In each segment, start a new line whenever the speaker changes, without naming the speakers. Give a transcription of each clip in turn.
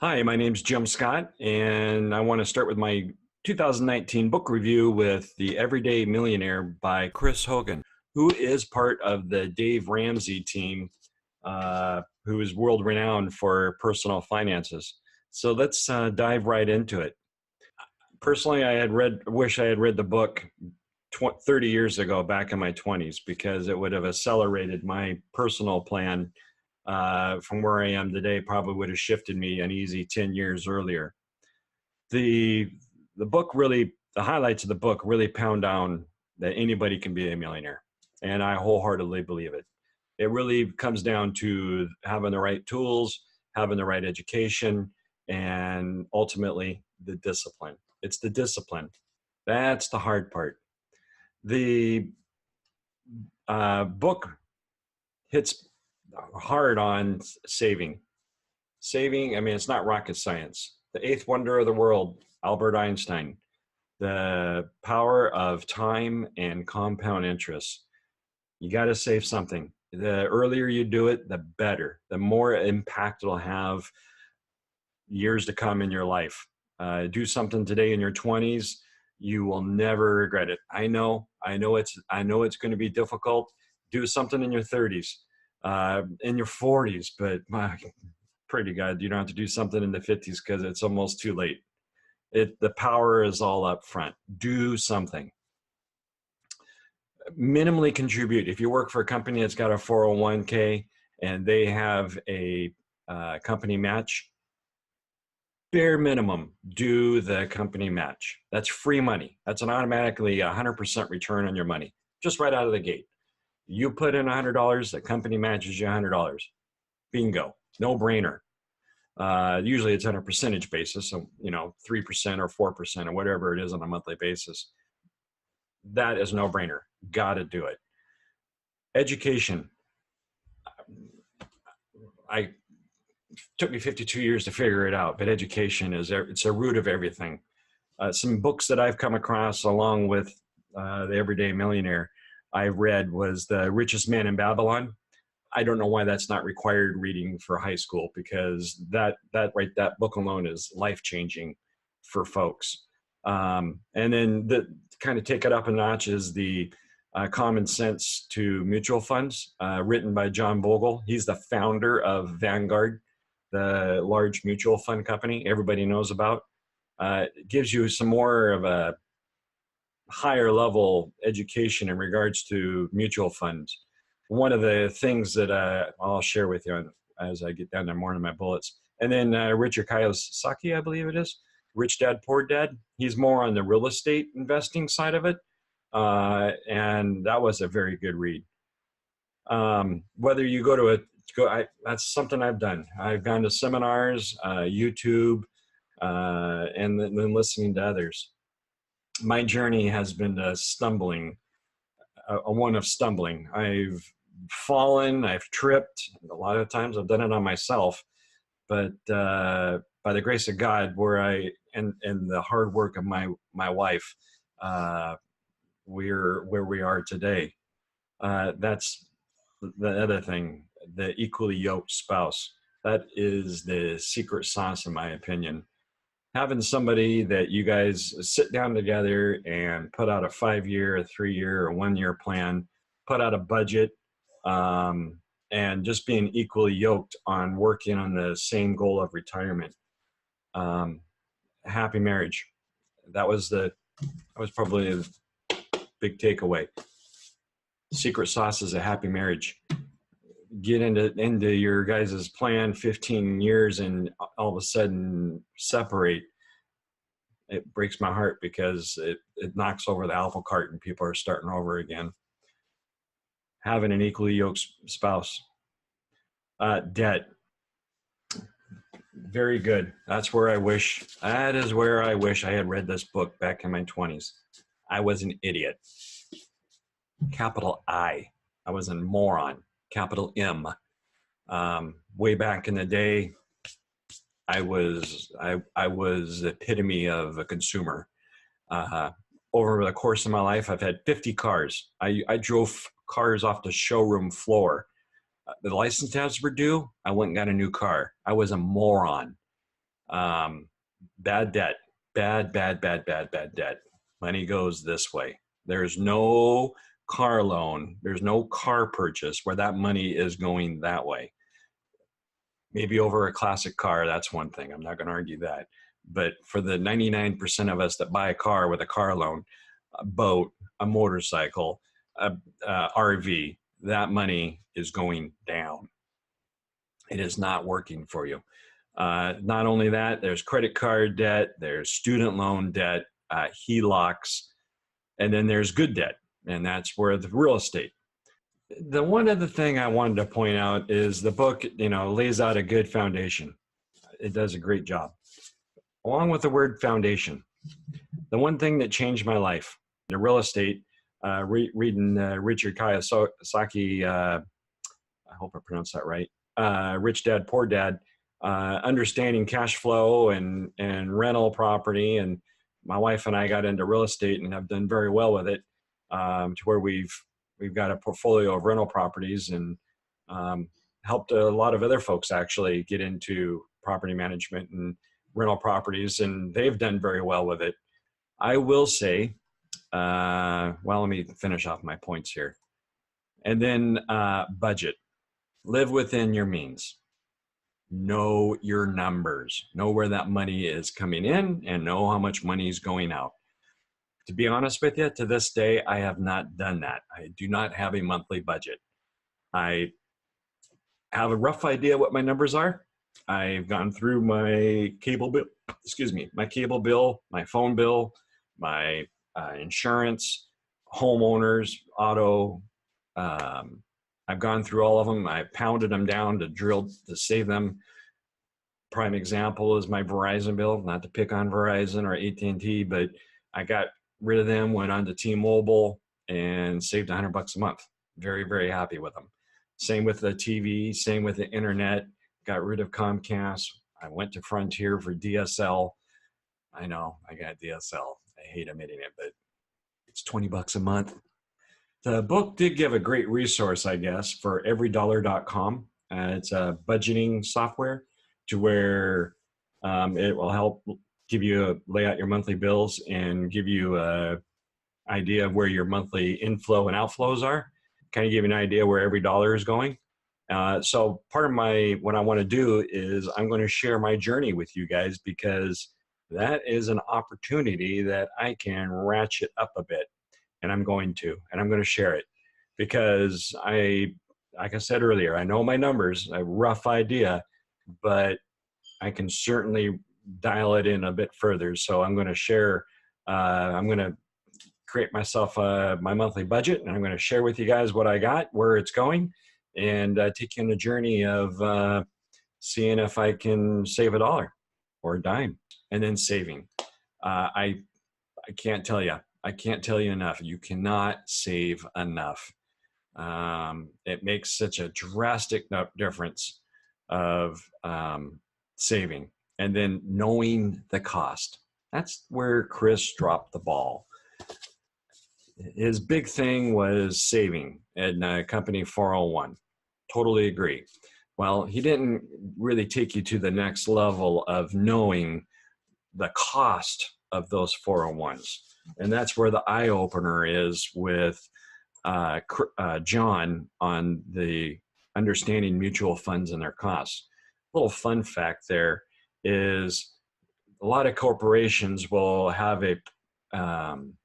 Hi, my name's Jim Scott, and I want to start with my 2019 book review with The Everyday Millionaire by Chris Hogan, who is part of the Dave Ramsey team, who is world renowned for personal finances. So let's dive right into it. Personally, wish I had read the book 30 years ago, back in my 20s, because it would have accelerated my personal plan from where I am today. Probably would have shifted me an easy 10 years earlier. The the book really, the highlights of the book really pound down that anybody can be a millionaire, and I wholeheartedly believe it. It really comes down to having the right tools, having the right education, and ultimately the discipline. It's the discipline that's the hard part. The book hits hard on saving. Saving, I mean, it's not rocket science. The eighth wonder of the world, Albert Einstein, the power of time and compound interest. You got to save something. The earlier you do it, the better, the more impact it'll have years to come in your life. Do something today in your 20s, you will never regret it. I know it's going to be difficult. Do something in your 30s, in your 40s, but pray to God you don't have to do something in the 50s because it's almost too late. The power is all up front. Do something. Minimally contribute. If you work for a company that's got a 401k and they have a company match, bare minimum, do the company match. That's free money. That's an automatically 100% return on your money, just right out of the gate. You put in $100, the company matches you $100. Bingo. No brainer. Usually it's on a percentage basis, so 3% or 4% or whatever it is on a monthly basis. That is no brainer. Got to do it. Education. I took me 52 years to figure it out, but education it's a root of everything. Some books that I've come across along with The Everyday Millionaire I read was The Richest Man in Babylon. I don't know why that's not required reading for high school, because that book alone is life changing for folks. And then kind of take it up a notch is the Common Sense to Mutual Funds, written by John Bogle. He's the founder of Vanguard, the large mutual fund company everybody knows about. It gives you some more of a higher level education in regards to mutual funds. One of the things that I'll share with you as I get down to more of my bullets. And then Richard Kiyosaki, I believe it is, Rich Dad, Poor Dad. He's more on the real estate investing side of it. And that was a very good read. Whether you that's something I've done. I've gone to seminars, YouTube, and then listening to others. My journey has been a one of stumbling. I've fallen, I've tripped. A lot of times I've done it on myself, but by the grace of God, and the hard work of my wife, we're where we are today. That's the other thing, the equally yoked spouse. That is the secret sauce, in my opinion. Having somebody that you guys sit down together and put out a 5-year, a 3-year, or 1-year plan, put out a budget, and just being equally yoked on working on the same goal of retirement. Happy marriage. That was probably a big takeaway. Secret sauce is a happy marriage. Get into your guys' plan 15 years and all of a sudden separate. It breaks my heart because it knocks over the apple cart and people are starting over again. Having an equally yoked spouse. Debt. Very good. That is where I wish I had read this book back in my 20s. I was an idiot. Capital I. I was a moron. Capital M. Way back in the day, I was the epitome of a consumer. Over the course of my life, I've had 50 cars. I drove cars off the showroom floor. The license tabs were due. I went and got a new car. I was a moron. Bad debt, bad debt. Money goes this way. There's no car loan. There's no car purchase where that money is going that way. Maybe over a classic car, that's one thing. I'm not going to argue that. But for the 99% of us that buy a car with a car loan, a boat, a motorcycle, a RV, that money is going down. It is not working for you. Not only that, there's credit card debt, there's student loan debt, HELOCs, and then there's good debt, and that's where the real estate. The one other thing I wanted to point out is the book, lays out a good foundation. It does a great job. Along with the word foundation, the one thing that changed my life, the real estate, reading Richard Kiyosaki, I hope I pronounced that right, Rich Dad, Poor Dad, understanding cash flow and rental property. And my wife and I got into real estate and have done very well with it, to where we've got a portfolio of rental properties, and helped a lot of other folks actually get into property management and rental properties, and they've done very well with it. I will say, well, let me finish off my points here. And then budget. Live within your means. Know your numbers. Know where that money is coming in and know how much money is going out. To be honest with you, to this day, I have not done that. I do not have a monthly budget. I have a rough idea what my numbers are. I've gone through my cable bill, my phone bill, my insurance, homeowners, auto. I've gone through all of them. I pounded them down to save them. Prime example is my Verizon bill, not to pick on Verizon or AT&T, but I got rid of them, went on to T-Mobile and saved $100 a month. Very, very happy with them. Same with the TV, same with the internet. Got rid of Comcast. I went to Frontier for DSL. I know I got DSL. I hate admitting it, but it's $20 a month. The book did give a great resource, I guess, for everydollar.com. It's a budgeting software to where it will help lay out your monthly bills and give you an idea of where your monthly inflow and outflows are, kind of give you an idea where every dollar is going. So part of what I want to do is I'm going to share my journey with you guys, because that is an opportunity that I can ratchet up a bit. And I'm going to share it, because like I said earlier, I know my numbers, a rough idea, but I can certainly dial it in a bit further. So I'm going to share, I'm going to create myself my monthly budget, and I'm going to share with you guys what I got, where it's going, and take you on a journey of seeing if I can save a dollar or a dime, and then saving. I can't tell you. I can't tell you enough. You cannot save enough. It makes such a drastic difference of saving, and then knowing the cost. That's where Chris dropped the ball. His big thing was saving in company 401. Totally agree. Well, he didn't really take you to the next level of knowing the cost of those 401s. And that's where the eye opener is with John on the understanding mutual funds and their costs. A little fun fact there is a lot of corporations will have an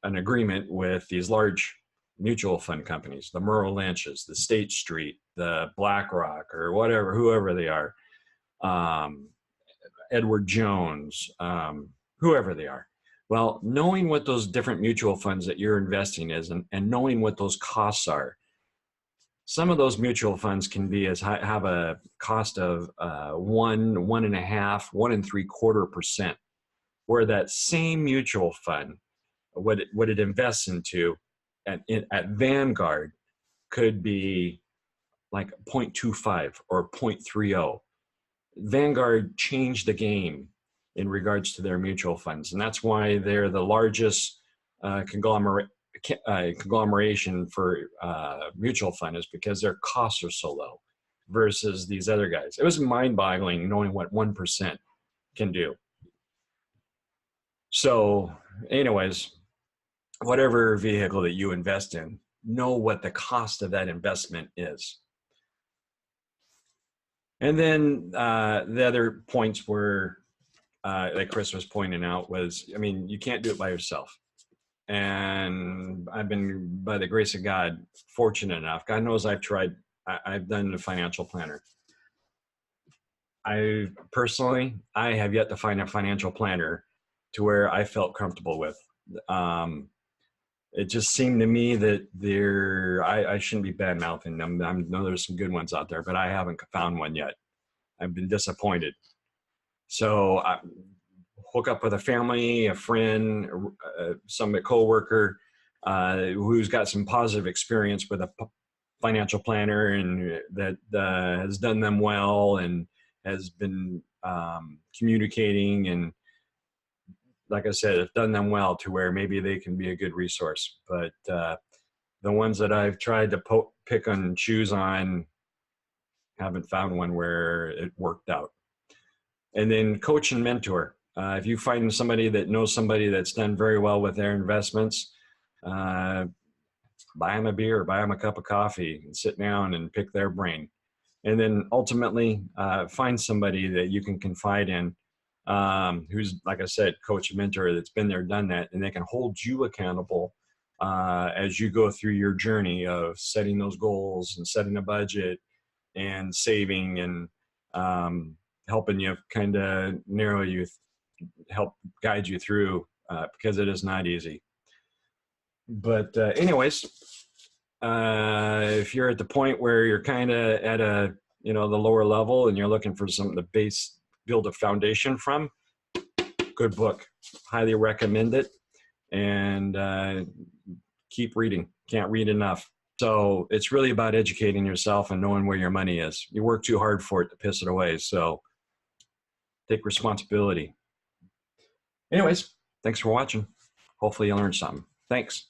agreement with these large mutual fund companies, the Merrill Lynch's, the State Street, the BlackRock, or whatever, whoever they are, Edward Jones, whoever they are. Well, knowing what those different mutual funds that you're investing is, and knowing what those costs are. Some of those mutual funds can be have a cost of 1.5%, 1.75%, where that same mutual fund, what it invests into at Vanguard, could be like 0.25 or 0.30. Vanguard changed the game in regards to their mutual funds, and that's why they're the largest conglomeration for mutual fund, is because their costs are so low. versus these other guys. It was mind-boggling knowing what 1% can do. So anyways, whatever vehicle that you invest in, know what the cost of that investment is. And then the other points were, like Chris was pointing out, was, I mean, you can't do it by yourself. And I've been, by the grace of God, fortunate enough. God knows I've done a financial planner. I have yet to find a financial planner to where I felt comfortable with. It just seemed to me that I shouldn't be bad mouthing them. I know there's some good ones out there, but I haven't found one yet. I've been disappointed. So I hook up with a family, a friend, a coworker who's got some positive experience with a financial planner, and that has done them well and has been communicating, and like I said, have done them well to where maybe they can be a good resource. But the ones that I've tried to pick and choose on, haven't found one where it worked out. And then coach and mentor. If you find somebody that knows somebody that's done very well with their investments, buy them a beer, buy them a cup of coffee, and sit down and pick their brain. And then ultimately find somebody that you can confide in, who's, like I said, coach and mentor, that's been there, done that, and they can hold you accountable as you go through your journey of setting those goals and setting a budget and saving, and helping you kind of help guide you through, because it is not easy. But anyways, if you're at the point where you're kind of at the lower level and you're looking for something to build a foundation from, good book, highly recommend it, and keep reading. Can't read enough. So it's really about educating yourself and knowing where your money is. You work too hard for it to piss it away. So take responsibility. Anyways, thanks for watching. Hopefully you learned something. Thanks.